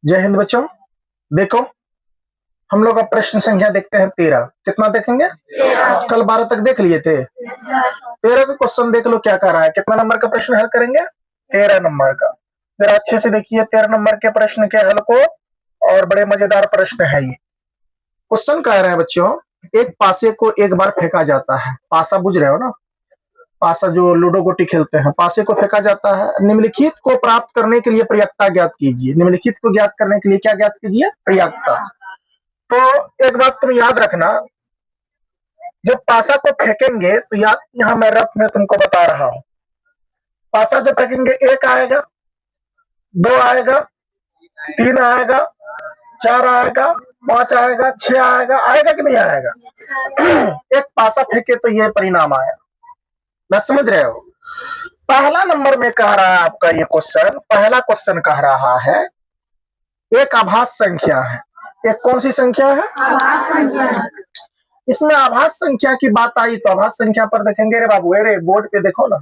जय हिंद बच्चों। देखो हम लोग अब प्रश्न संख्या देखते हैं 13। कितना देखेंगे? 13। कल 12 तक देख लिए थे। 13 का क्वेश्चन देख लो क्या कर रहा है। कितना नंबर का प्रश्न हल करेंगे? 13 नंबर का। जरा अच्छे से देखिए 13 नंबर के प्रश्न के हल को, और बड़े मजेदार प्रश्न है ये। क्वेश्चन कह रहे हैं बच्चों, एक पासे को एक बार फेंका जाता है। पासा बुझ रहे हो ना? पासा जो लूडो गोटी खेलते हैं, पासे को फेंका जाता है। निम्नलिखित को प्राप्त करने के लिए प्रयक्ता ज्ञात कीजिए। निम्नलिखित को ज्ञात करने के लिए क्या ज्ञात कीजिए? प्रयक्ता। तो एक बात तुम याद रखना, जब पासा को फेंकेंगे तो याद, यहां मैं रफ में तुमको बता रहा हूं। पासा जब फेंकेंगे 1 आएगा, 2 आएगा, 3 आएगा, 4 आएगा, 5 आएगा, 6 आएगा। आएगा कि नहीं आएगा? एक पासा फेंके तो ये परिणाम आया। मैं समझ रहे हो? पहला नंबर में कह रहा है आपका ये क्वेश्चन, पहला क्वेश्चन कह रहा है एक आभास संख्या है। एक कौन सी संख्या है? आभास संख्या। इसमें आभास संख्या की बात आई तो आभास संख्या पर देखेंगे। रे बाबू, अरे बोर्ड पे देखो ना,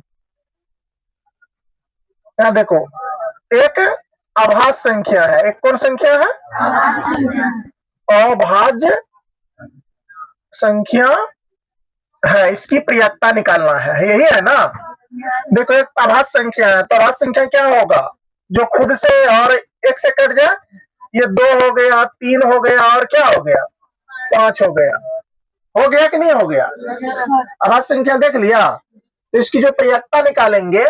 यहाँ देखो, एक आभास संख्या है। एक कौन संख्या है? अभाज्य संख्या है। इसकी प्रयक्ता निकालना है, यही है ना? देखो एक आभास संख्या है तो आभास संख्या क्या होगा? जो खुद से और 1 से कट जाए। ये 2 हो गया, 3 हो गया, और क्या हो गया? 5 हो गया। हो गया कि नहीं हो गया? आभास संख्या देख लिया। तो इसकी जो प्रयक्ता निकालेंगे,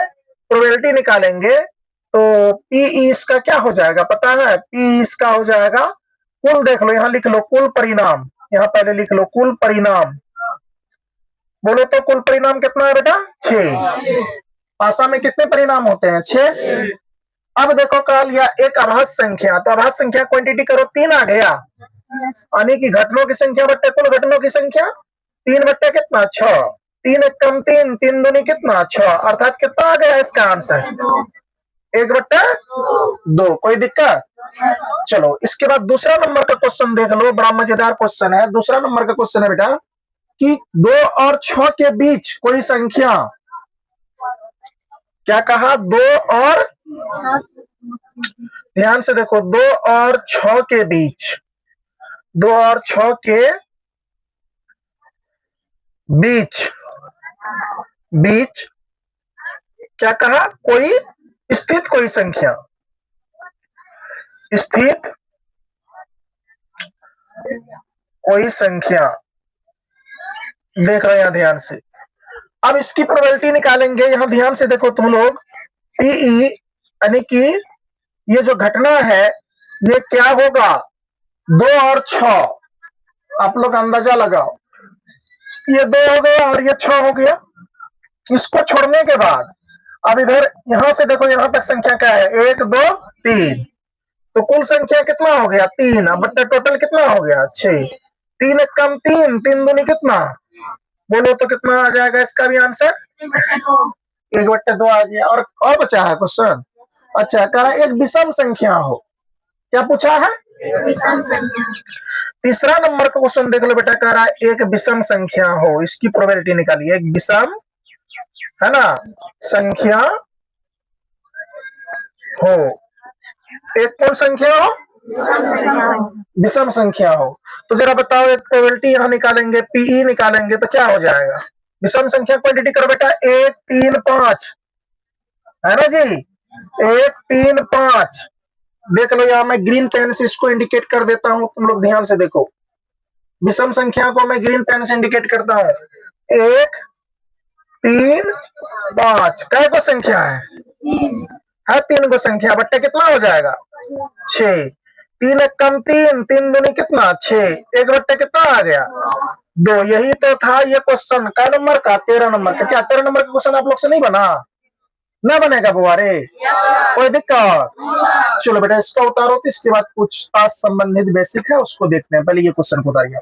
प्रोबेबिलिटी निकालेंगे, तो पी इसका क्या हो जाएगा पता है? पी इसका हो जाएगा कुल। देख लो, यहाँ लिख लो कुल परिणाम। यहाँ पहले लिख लो कुल परिणाम। बोलो तो कुल परिणाम कितना है बेटा? 6। पासा में कितने परिणाम होते हैं? 6। अब देखो कहा लिया एक आभास संख्या, तो आभास संख्या क्वांटिटी करो, 3 आ गया। यानी कि घटनों की संख्या बट्टे कुल घटनों की संख्या। 3 बट्टे कितना? 6। 3 एक कम 3, 3 दूनी कितना? 6। अर्थात कितना आ गया इसका आंसर? 1/2। कोई दिक्कत? चलो इसके बाद दूसरा नंबर का क्वेश्चन देख लो, बड़ा मजेदार क्वेश्चन है। दूसरा नंबर का क्वेश्चन है बेटा कि 2 और 6 के बीच कोई संख्या। क्या कहा? 2 और, ध्यान से देखो, 2 और 6 के बीच, 2 और 6 के बीच क्या कहा? कोई स्थित कोई संख्या। स्थित कोई संख्या देख रहे हैं ध्यान से। अब इसकी प्रोबेबिलिटी निकालेंगे। यहां ध्यान से देखो तुम लोग, पीई यानी कि ये जो घटना है ये क्या होगा? 2 और 6। आप लोग अंदाजा लगाओ, ये 2 हो गया और ये 6 हो गया। इसको छोड़ने के बाद अब इधर यहां से देखो, यहां तक संख्या क्या है? 1 2 3। तो कुल संख्या कितना हो गया? 3। अब बट्टा टोटल कितना हो गया? 6। 3 एक कम 3, 3 दूनी कितना? बोलो तो कितना आ जाएगा इसका भी आंसर? 1/2 आ गया। और बचा है क्वेश्चन। अच्छा, कह रहा है एक विषम संख्या हो। क्या पूछा है? विषम संख्या। तीसरा नंबर का क्वेश्चन देख लो बेटा, कह रहा है एक विषम संख्या हो। इसकी प्रोबेबिलिटी निकालिए। एक विषम, है ना, संख्या हो। एक कौन संख्या हो? विषम संख्या हो। तो जरा बताओ, एक प्रोबेबिलिटी यहां निकालेंगे, पीई निकालेंगे तो क्या हो जाएगा? विषम संख्या क्वांटिटी करो बेटा, 1 3 5, है ना जी? 1 3 5। देख लो, यहां मैं ग्रीन पेन से इसको इंडिकेट कर देता हूं, तुम लोग ध्यान से देखो। विषम संख्या को मैं ग्रीन पेन से इंडिकेट करता हूं। 1 3 5 कै को संख्या है? 3 को संख्या। बट्टे कितना हो जाएगा? 6। 3 एक कम 3, 3 दूनी कितना? 6। 1/2 कितना आ गया? 2। यही तो था ये क्वेश्चन। क्या नंबर का? 13 नंबर का। क्या 13 नंबर का क्वेश्चन आप लोग से नहीं बना? ना बनेगा बुआरे? कोई दिक्कत? चलो बेटा इसका उतारो, तो इसके बाद कुछ ताश संबंधित बेसिक है उसको देखते हैं। पहले ये क्वेश्चन को उतारिए।